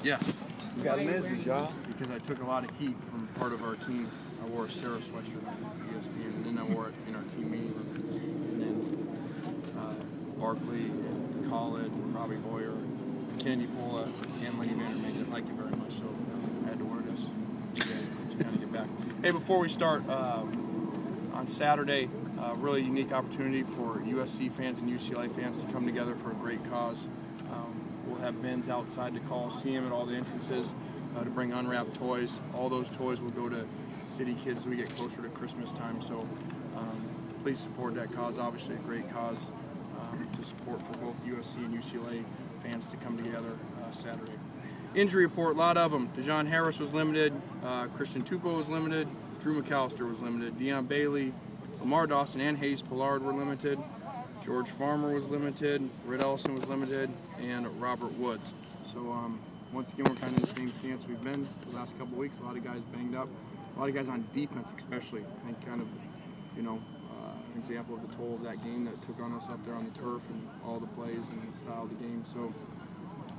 Yes. We got lenses, y'all. Because I took a lot of heat from part of our team. I wore a Sarah sweatshirt on ESPN, and then I wore it in our team meeting room. And then Barkley, and Khaled, and Robbie Boyer, Kennedy Pola, and Lenny Vander didn't like it very much, so I had to wear this to kind of get back. Hey, before we start, on Saturday, really unique opportunity for USC fans and UCLA fans to come together for a great cause. We'll have bins outside the Coliseum at all the entrances to bring unwrapped toys. All those toys will go to city kids as we get closer to Christmas time. So please support that cause. Obviously a great cause to support for both USC and UCLA fans to come together Saturday. Injury report, a lot of them. Dejon Harris was limited. Christian Tupou was limited. Drew McAllister was limited. Deion Bailey, Lamar Dawson, and Hayes Pollard were limited. George Farmer was limited. Red Ellison was limited. And Robert Woods. So once again, we're kind of in the same stance we've been the last couple of weeks. A lot of guys banged up. A lot of guys on defense especially. I think kind of, you know, an example of the toll of that game that took on us up there on the turf and all the plays and the style of the game. So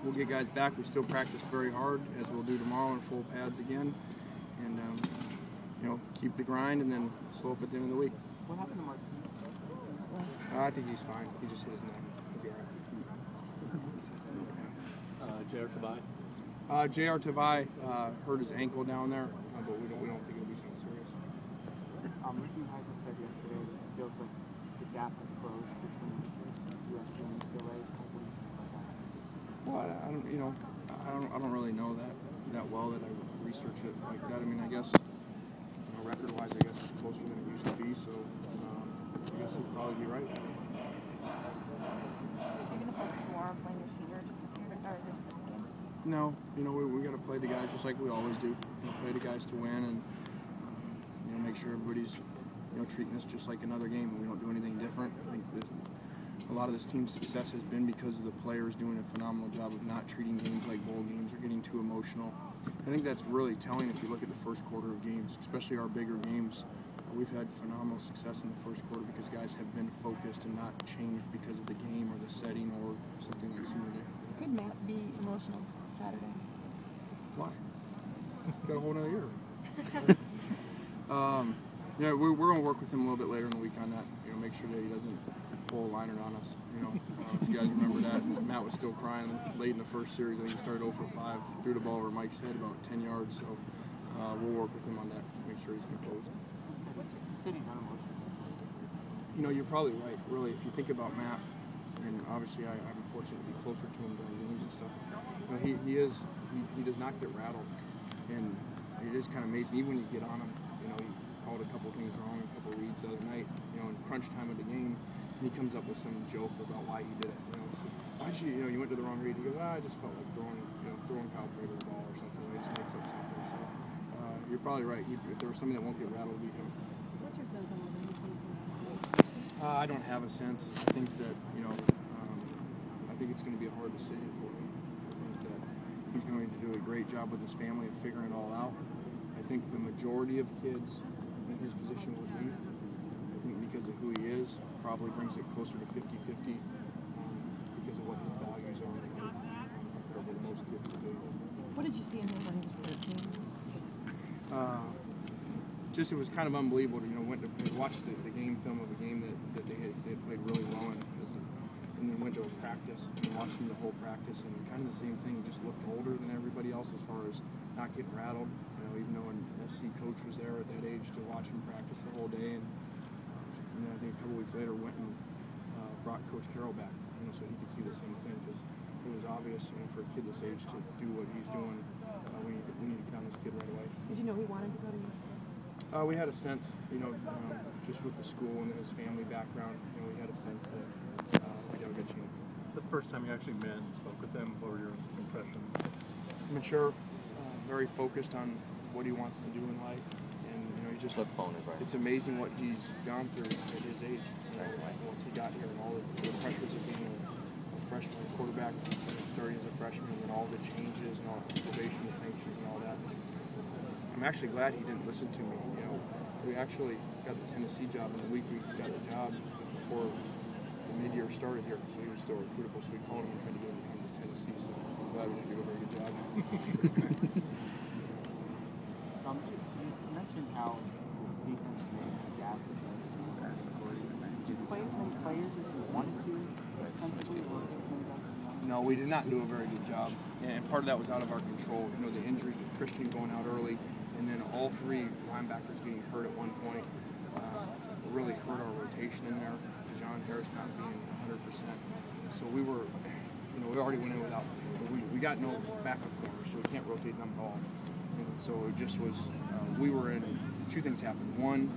we'll get guys back. We still practice very hard, as we'll do tomorrow in full pads again. And, you know, keep the grind and then slow up at the end of the week. What happened to Marquise? I think he's fine. He just hit his neck. He'll be all right. J.R. Tavai? J.R. Tavai hurt his ankle down there, but we don't think it'll be something serious. Ricky Heisel said yesterday that it feels like the gap has closed between USC and UCLA. Well, I don't really know that well that I research it like that. I mean, I guess record-wise, I guess it's closer than it used to be. So I guess he'd probably be right. Are you going to focus more on playing your seniors this year or this game? No, you know, we got to play the guys just like we always do. You know, play the guys to win, and you know, make sure everybody's treating this just like another game, and we don't do anything different. I think a lot of this team's success has been because of the players doing a phenomenal job of not treating games like bowl games or getting too emotional. I think that's really telling if you look at the first quarter of games, especially our bigger games. We've had phenomenal success in the first quarter because guys have been focused and not changed because of the game or the setting or something like senior day. Could Matt be emotional Saturday? Why? Got a whole nother year. Yeah, we're going to work with him a little bit later in the week on that. You know, make sure that he doesn't pull a liner on us. You know, if you guys remember that, Matt was still crying late in the first series. I think he started 0 for 5, threw the ball over Mike's head about 10 yards. So we'll work with him on that, make sure he's composed. He said he's unemotional. You know, you're probably right. Really, if you think about Matt, and obviously I'm fortunate to be closer to him during games and stuff. You know, he does not get rattled, and it is kind of amazing. Even when you get on him, you know, he called a couple of things wrong, a couple of reads the other night. You know, in crunch time of the game, and he comes up with some joke about why he did it. You know, so, why'd you went to the wrong read? He goes, I just felt like throwing Kyle Prater the ball or something. He just makes up something. So you're probably right. If there was somebody that won't get rattled, we him. What's your sense on what he's going to do? I don't have a sense. I think that, you know, I think it's going to be a hard decision for him. I think that he's going to do a great job with his family of figuring it all out. I think the majority of kids in his position would leave. I think because of who he is, probably brings it closer to 50-50 because of what his values are compared to most kids would do. What did you see in him when he was 13? Just it was kind of unbelievable to watch the game film of a game that they had played really well in, and then went to a practice and watched him the whole practice, and kind of the same thing. He just looked older than everybody else as far as not getting rattled. You know, even though an SC coach was there at that age to watch him practice the whole day, and then I think a couple weeks later went and brought Coach Carroll back, you know, so he could see the same thing because it was obvious, you know, for a kid this age to do what he's doing. We need to get on this kid right away. Did you know he wanted to go to UCLA? We had a sense, you know, just with the school and his family background, you know, we had a sense that we'd have a good chance. The first time you actually met and spoke with him, what were your impressions? Mature, very focused on what he wants to do in life, and you know, he just it's amazing what he's gone through at his age. You know, once he got here and all the pressures of being a freshman quarterback, starting as a freshman, and all the changes and all the probation sanctions and all that. I'm actually glad he didn't listen to me. You know, we actually got the Tennessee job in the week we got the job before the mid-year started here, so he was still recruitable. So we called him and tried to get him to come to Tennessee. So I'm glad we didn't do a very good job. You mentioned how defense may have gassed it. Did you play as many players as you wanted to defensively, or as many guys as you wanted? No, we did not do a very good job, and part of that was out of our control. You know, the injuries with Christian going out early, and then all three linebackers getting hurt at one point really hurt our rotation in there. John Harris not being 100%. So we were, you know, we already went in without, we got no backup corners, so we can't rotate them at all. And so it just was, we were in, two things happened. One,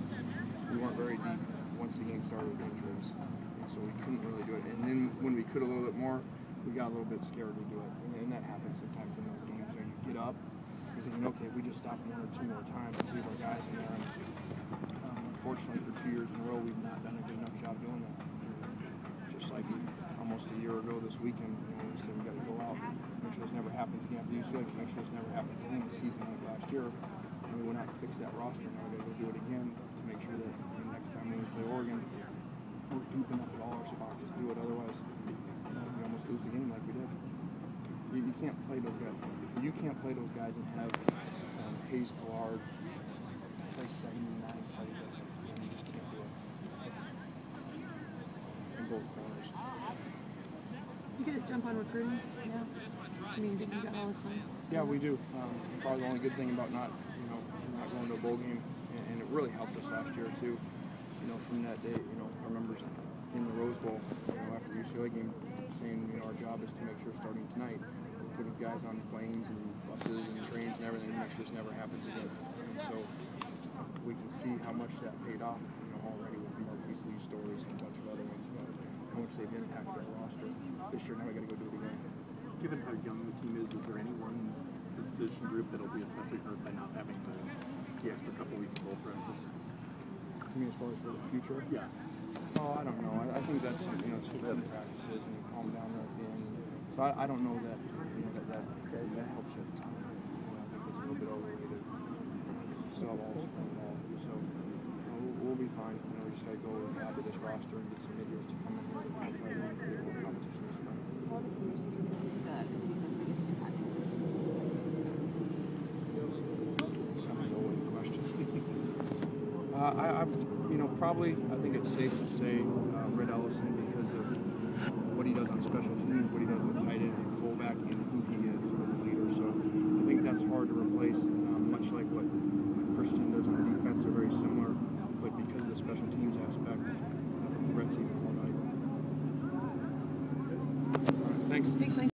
we weren't very deep once the game started with injuries, and so we couldn't really do it. And then when we could a little bit more, we got a little bit scared to do it. And that happens sometimes in those games. You know, you get up, you're thinking, okay, if we just stop one or two more times and see our guys in there. Unfortunately, for 2 years in a row, we've not done a good enough job doing that. Just like almost a year ago this weekend, you know, we said we got to go out, make sure this never happens again. For UCLA, make sure this never happens again. The season like last year, and we went out and fixed that roster. Now we got to go do it again to make sure that next time when we play Oregon, we're deep enough at all our spots to do it. Otherwise, we almost lose the game like we did. You can't play those guys. You can't play those guys and have Hayes Ballard play 79 plays. You just can't do it. In both corners. You get a jump on recruiting? Yeah. I mean, you got all this time. Yeah, we do. Probably the only good thing about not going to a bowl game, and it really helped us last year too. You know, from that day, you know, I remember in the Rose Bowl, you know, after the UCLA game, saying, you know, our job is to make sure starting tonight, we're putting guys on planes and buses and trains and everything to make sure this never happens again. And so we can see how much that paid off, you know, already with the Marquise Lee stories and a bunch of other ones about how much they've impacted our roster. This year, now we got to go do it again. Given how young the team is there any one position group that'll be especially hurt by not having the extra couple weeks of bowl practice? I mean, as far as for the future? Yeah. Oh, I don't know. I think that's something, you know, it's 15 practices and you calm down there at the end. So I don't know that, you know, that helps you. You know, I think it's a little bit overrated. You still have all this playing ball. So, you know, we'll be fine. You know, we just got to go and add to this roster and get some midyears to come in here to play and create more competition this spring. What is the biggest impact on this? It's kind of a no-win question. You know, probably, I think it's safe to say Red Ellison because of what he does on special teams, what he does at tight end and fullback, and who he is as a leader. So I think that's hard to replace, much like what Christian does on defense. They're very similar, but because of the special teams aspect, Brett's even more valuable. All right, thanks.